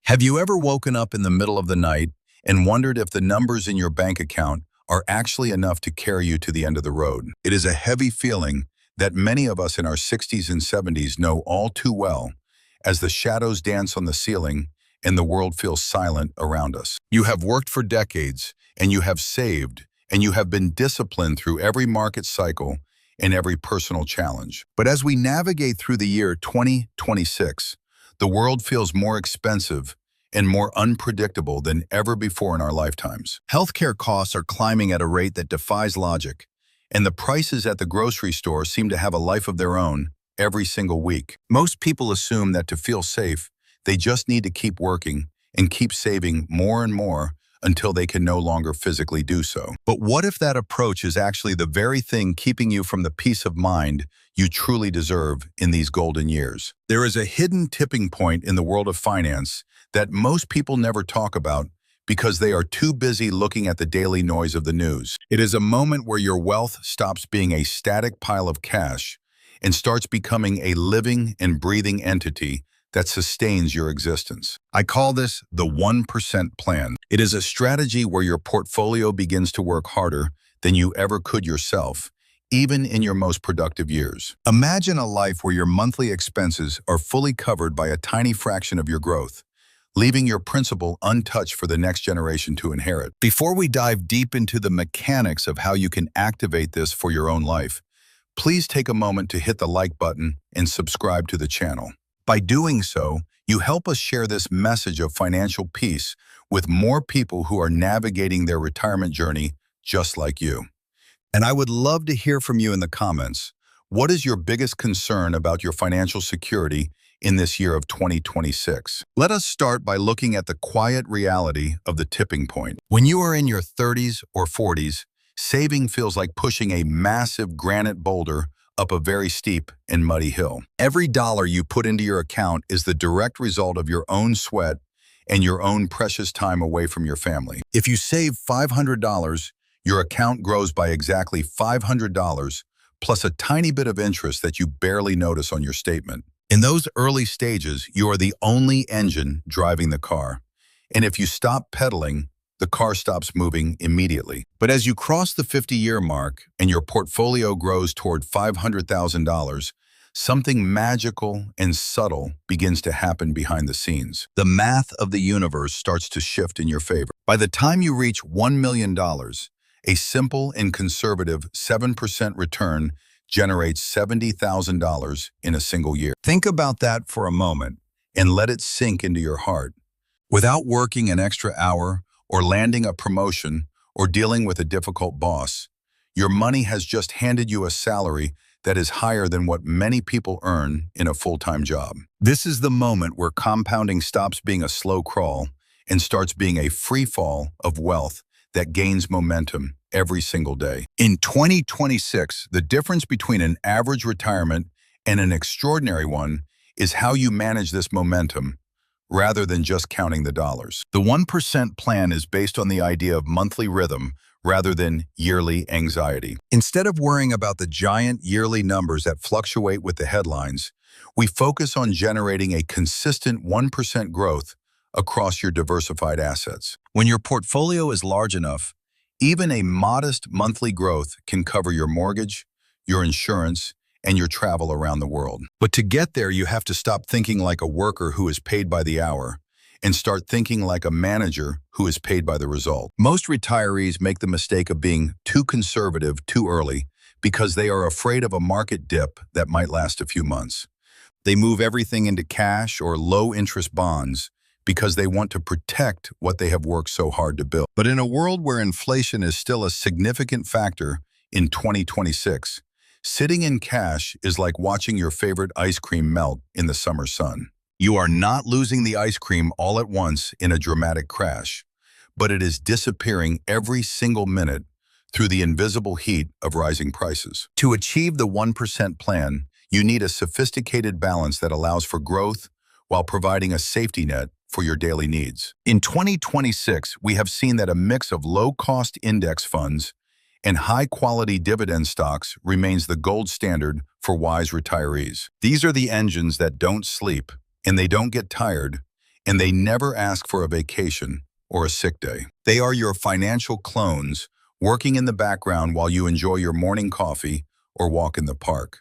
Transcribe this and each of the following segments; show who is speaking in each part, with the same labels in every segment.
Speaker 1: Have you ever woken up in the middle of the night and wondered if the numbers in your bank account are actually enough to carry you to the end of the road? It is a heavy feeling that many of us in our 60s and 70s know all too well as the shadows dance on the ceiling and the world feels silent around us. You have worked for decades and you have saved and you have been disciplined through every market cycle and every personal challenge. But as we navigate through the year 2026, the world feels more expensive and more unpredictable than ever before in our lifetimes. Healthcare costs are climbing at a rate that defies logic, and the prices at the grocery store seem to have a life of their own every single week. Most people assume that to feel safe, they just need to keep working and keep saving more and more until they can no longer physically do so. But what if that approach is actually the very thing keeping you from the peace of mind you truly deserve in these golden years? There is a hidden tipping point in the world of finance that most people never talk about because they are too busy looking at the daily noise of the news. It is a moment where your wealth stops being a static pile of cash and starts becoming a living and breathing entity that sustains your existence. I call this the 1% plan. It is a strategy where your portfolio begins to work harder than you ever could yourself, even in your most productive years. Imagine a life where your monthly expenses are fully covered by a tiny fraction of your growth, leaving your principal untouched for the next generation to inherit. Before we dive deep into the mechanics of how you can activate this for your own life, please take a moment to hit the like button and subscribe to the channel. By doing so, you help us share this message of financial peace with more people who are navigating their retirement journey just like you. And I would love to hear from you in the comments. What is your biggest concern about your financial security in this year of 2026? Let us start by looking at the quiet reality of the tipping point. When you are in your 30s or 40s, saving feels like pushing a massive granite boulder up a very steep and muddy hill. Every dollar you put into your account is the direct result of your own sweat and your own precious time away from your family. If you save $500, your account grows by exactly $500 plus a tiny bit of interest that you barely notice on your statement. In those early stages, you are the only engine driving the car. And if you stop pedaling, the car stops moving immediately. But as you cross the 50-year mark and your portfolio grows toward $500,000, something magical and subtle begins to happen behind the scenes. The math of the universe starts to shift in your favor. By the time you reach $1 million, a simple and conservative 7% return generates $70,000 in a single year. Think about that for a moment and let it sink into your heart. Without working an extra hour, or landing a promotion, or dealing with a difficult boss, your money has just handed you a salary that is higher than what many people earn in a full-time job. This is the moment where compounding stops being a slow crawl and starts being a free fall of wealth that gains momentum every single day. In 2026, the difference between an average retirement and an extraordinary one is how you manage this momentum rather than just counting the dollars. The 1% plan is based on the idea of monthly rhythm rather than yearly anxiety. Instead of worrying about the giant yearly numbers that fluctuate with the headlines, we focus on generating a consistent 1% growth across your diversified assets. When your portfolio is large enough, even a modest monthly growth can cover your mortgage, your insurance, and your travel around the world. But to get there, you have to stop thinking like a worker who is paid by the hour and start thinking like a manager who is paid by the result. Most retirees make the mistake of being too conservative too early because they are afraid of a market dip that might last a few months. They move everything into cash or low-interest bonds because they want to protect what they have worked so hard to build. But in a world where inflation is still a significant factor in 2026, sitting in cash is like watching your favorite ice cream melt in the summer sun. You are not losing the ice cream all at once in a dramatic crash, but it is disappearing every single minute through the invisible heat of rising prices. To achieve the 1% plan, you need a sophisticated balance that allows for growth while providing a safety net for your daily needs. In 2026, we have seen that a mix of low-cost index funds and high-quality dividend stocks remains the gold standard for wise retirees. These are the engines that don't sleep, and they don't get tired, and they never ask for a vacation or a sick day. They are your financial clones working in the background while you enjoy your morning coffee or walk in the park.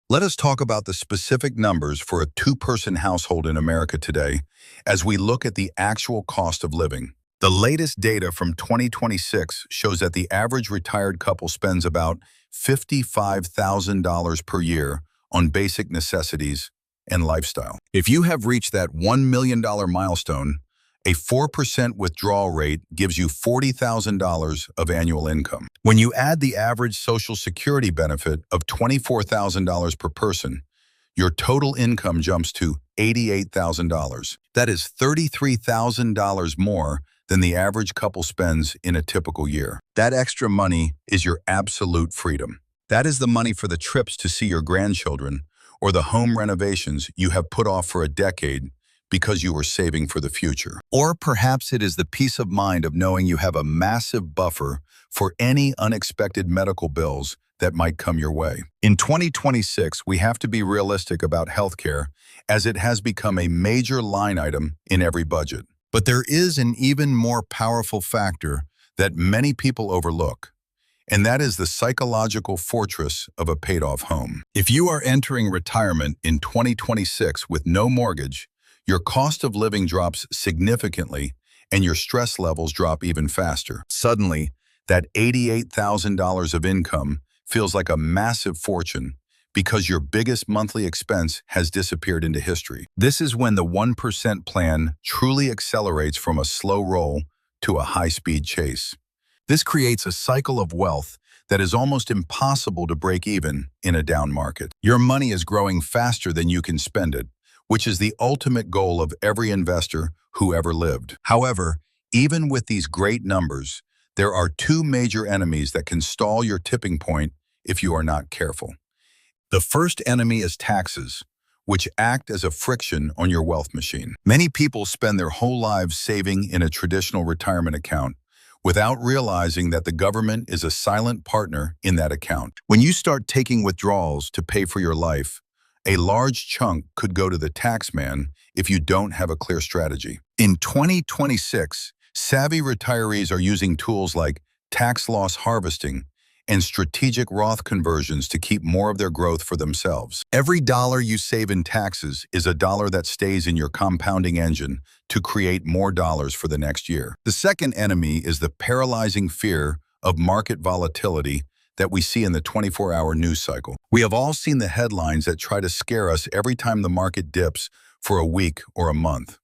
Speaker 1: Let us talk about the specific numbers for a two-person household in America today as we look at the actual cost of living. The latest data from 2026 shows that the average retired couple spends about $55,000 per year on basic necessities and lifestyle. If you have reached that $1 million milestone, a 4% withdrawal rate gives you $40,000 of annual income. When you add the average Social Security benefit of $24,000 per person, your total income jumps to $88,000. That is $33,000 more than the average couple spends in a typical year. That extra money is your absolute freedom. That is the money for the trips to see your grandchildren or the home renovations you have put off for a decade because you were saving for the future. Or perhaps it is the peace of mind of knowing you have a massive buffer for any unexpected medical bills that might come your way. In 2026, we have to be realistic about healthcare as it has become a major line item in every budget. But there is an even more powerful factor that many people overlook, and that is the psychological fortress of a paid-off home. If you are entering retirement in 2026 with no mortgage, your cost of living drops significantly and your stress levels drop even faster. Suddenly, that $88,000 of income feels like a massive fortune because your biggest monthly expense has disappeared into history. This is when the 1% plan truly accelerates from a slow roll to a high-speed chase. This creates a cycle of wealth that is almost impossible to break even in a down market. Your money is growing faster than you can spend it, which is the ultimate goal of every investor who ever lived. However, even with these great numbers, there are two major enemies that can stall your tipping point if you are not careful. The first enemy is taxes, which act as a friction on your wealth machine. Many people spend their whole lives saving in a traditional retirement account without realizing that the government is a silent partner in that account. When you start taking withdrawals to pay for your life, a large chunk could go to the tax man if you don't have a clear strategy. In 2026, savvy retirees are using tools like tax loss harvesting and strategic Roth conversions to keep more of their growth for themselves. Every dollar you save in taxes is a dollar that stays in your compounding engine to create more dollars for the next year. The second enemy is the paralyzing fear of market volatility that we see in the 24-hour news cycle. We have all seen the headlines that try to scare us every time the market dips for a week or a month.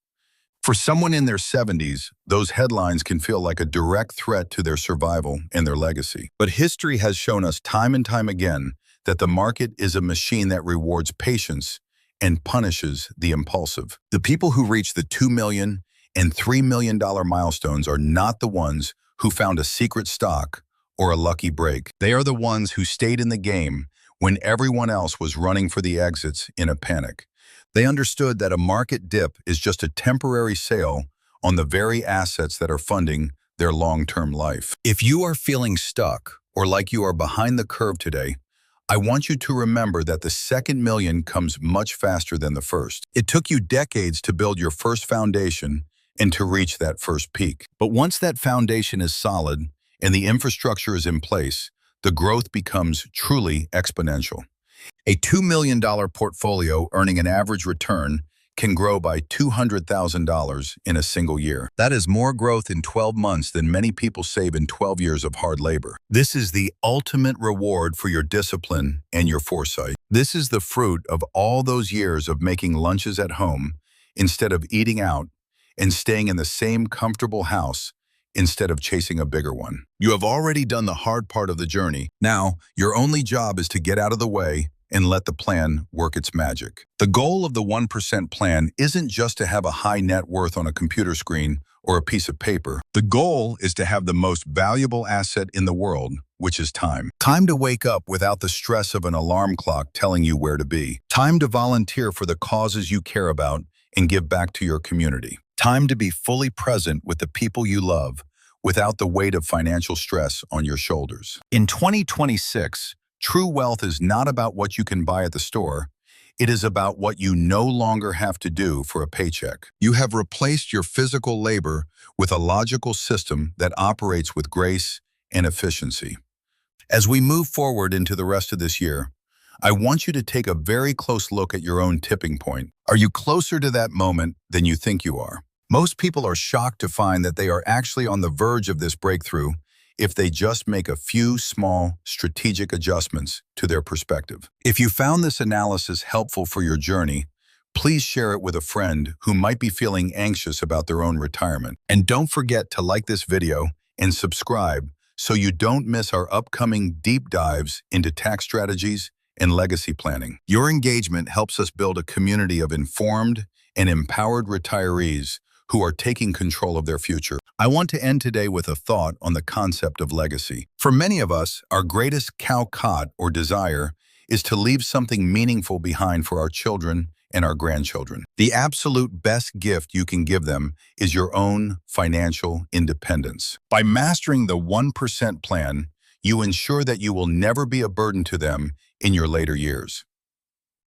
Speaker 1: For someone in their 70s, those headlines can feel like a direct threat to their survival and their legacy. But history has shown us time and time again that the market is a machine that rewards patience and punishes the impulsive. The people who reach the $2 million and $3 million milestones are not the ones who found a secret stock or a lucky break. They are the ones who stayed in the game when everyone else was running for the exits in a panic. They understood that a market dip is just a temporary sale on the very assets that are funding their long-term life. If you are feeling stuck or like you are behind the curve today, I want you to remember that the second million comes much faster than the first. It took you decades to build your first foundation and to reach that first peak. But once that foundation is solid and the infrastructure is in place, the growth becomes truly exponential. A $2 million portfolio earning an average return can grow by $200,000 in a single year. That is more growth in 12 months than many people save in 12 years of hard labor. This is the ultimate reward for your discipline and your foresight. This is the fruit of all those years of making lunches at home instead of eating out and staying in the same comfortable house instead of chasing a bigger one. You have already done the hard part of the journey. Now, your only job is to get out of the way and let the plan work its magic. The goal of the 1% plan isn't just to have a high net worth on a computer screen or a piece of paper. The goal is to have the most valuable asset in the world, which is time. Time to wake up without the stress of an alarm clock telling you where to be. Time to volunteer for the causes you care about and give back to your community. Time to be fully present with the people you love without the weight of financial stress on your shoulders. In 2026, true wealth is not about what you can buy at the store. It is about what you no longer have to do for a paycheck. You have replaced your physical labor with a logical system that operates with grace and efficiency. As we move forward into the rest of this year, I want you to take a very close look at your own tipping point. Are you closer to that moment than you think you are? Most people are shocked to find that they are actually on the verge of this breakthrough if they just make a few small, strategic adjustments to their perspective. If you found this analysis helpful for your journey, please share it with a friend who might be feeling anxious about their own retirement. And don't forget to like this video and subscribe so you don't miss our upcoming deep dives into tax strategies and legacy planning. Your engagement helps us build a community of informed and empowered retirees who are taking control of their future. I want to end today with a thought on the concept of legacy. For many of us, our greatest cow-caught or desire is to leave something meaningful behind for our children and our grandchildren. The absolute best gift you can give them is your own financial independence. By mastering the 1% plan, you ensure that you will never be a burden to them in your later years.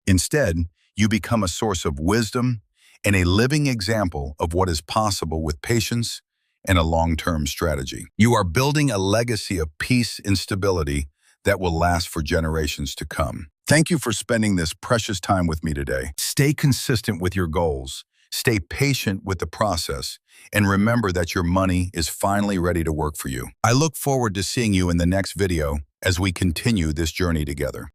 Speaker 1: Instead, you become a source of wisdom and a living example of what is possible with patience and a long-term strategy. You are building a legacy of peace and stability that will last for generations to come. Thank you for spending this precious time with me today. Stay consistent with your goals, stay patient with the process, and remember that your money is finally ready to work for you. I look forward to seeing you in the next video as we continue this journey together.